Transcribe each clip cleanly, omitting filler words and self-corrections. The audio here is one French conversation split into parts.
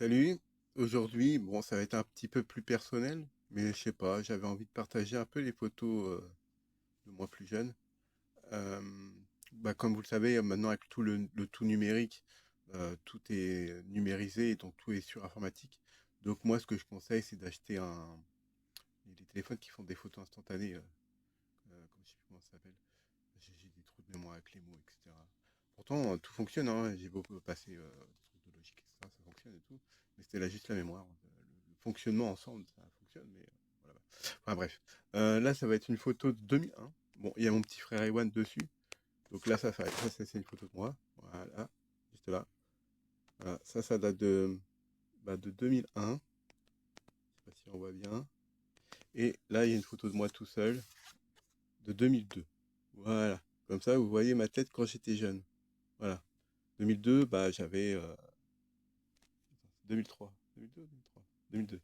Salut, aujourd'hui, bon, ça va être un petit peu plus personnel, mais je sais pas, j'avais envie de partager un peu les photos de moi plus jeune. Euh, Comme vous le savez, maintenant avec tout le tout numérique, tout est numérisé, et donc tout est sur informatique. Donc moi, ce que je conseille, c'est d'acheter les téléphones qui font des photos instantanées, comme je sais plus comment ça s'appelle. J'ai des trous de mémoire avec les mots, etc. Pourtant, tout fonctionne, hein. J'ai beaucoup passé des trucs de logique, etc. Ça fonctionne et tout. Mais c'était là juste la mémoire. Le fonctionnement ensemble, ça fonctionne, mais voilà. Enfin bref. Là, ça va être une photo de 2001. Bon, il y a mon petit frère Ewan dessus. Donc là, c'est une photo de moi. Voilà, juste là. Voilà, ça date de 2001. Je sais pas si on voit bien. Et là, il y a une photo de moi tout seul de 2002. Voilà. Comme ça, vous voyez ma tête quand j'étais jeune. Voilà. 2002, bah, j'avais 2003. 2002, 2003. 2002.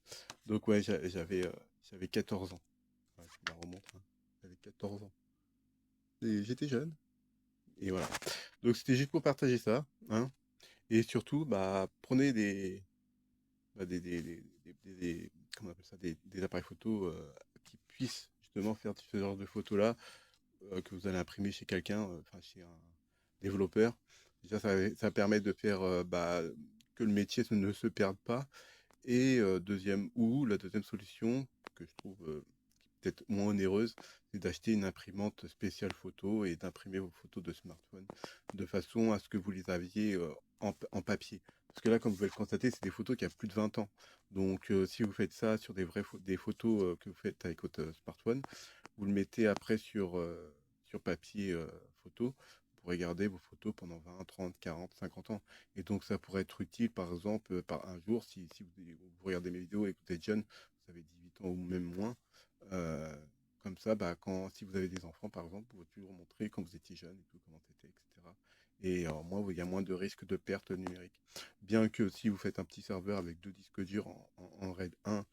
Donc ouais, j'avais 14 ans. Ouais, je me la remonte, hein. J'avais 14 ans. Et j'étais jeune. Et voilà. Donc c'était juste pour partager ça, hein. Et surtout, bah, prenez comment on appelle ça, des appareils photo qui puissent justement faire ce genre de photos-là, que vous allez imprimer chez quelqu'un, enfin chez un développeur. Déjà, ça permet de faire que le métier ne se perde pas. Et la deuxième solution, que je trouve peut-être moins onéreuse, c'est d'acheter une imprimante spéciale photo et d'imprimer vos photos de smartphone de façon à ce que vous les aviez en papier. Parce que là, comme vous pouvez le constater, c'est des photos qui ont plus de 20 ans. Donc, si vous faites ça sur des photos que vous faites avec votre smartphone, vous le mettez après sur papier photo. Vous pourrez garder vos photos pendant 20, 30, 40, 50 ans. Et donc, ça pourrait être utile, par exemple, par un jour, si vous regardez mes vidéos et que vous êtes jeune, vous avez 18 ans ou même moins. euh, Comme ça, bah, si vous avez des enfants, par exemple, vous pouvez toujours montrer quand vous étiez jeune et tout, comment c'était, etc. Et moins, il y a moins de risques de perte numérique. Bien que si vous faites un petit serveur avec deux disques durs en RAID 1,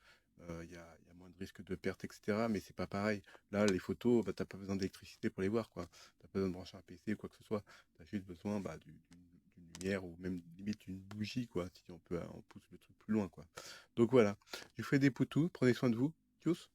il y a moins de risques de perte, etc. Mais c'est pas pareil. Là, les photos, bah, t'as pas besoin d'électricité pour les voir, quoi. T'as pas besoin de brancher un PC ou quoi que ce soit. T'as juste besoin d'une lumière ou même limite une bougie, quoi. Si on pousse le truc plus loin, quoi. Donc voilà. Je vous fais des poutous. Prenez soin de vous. Tchuss.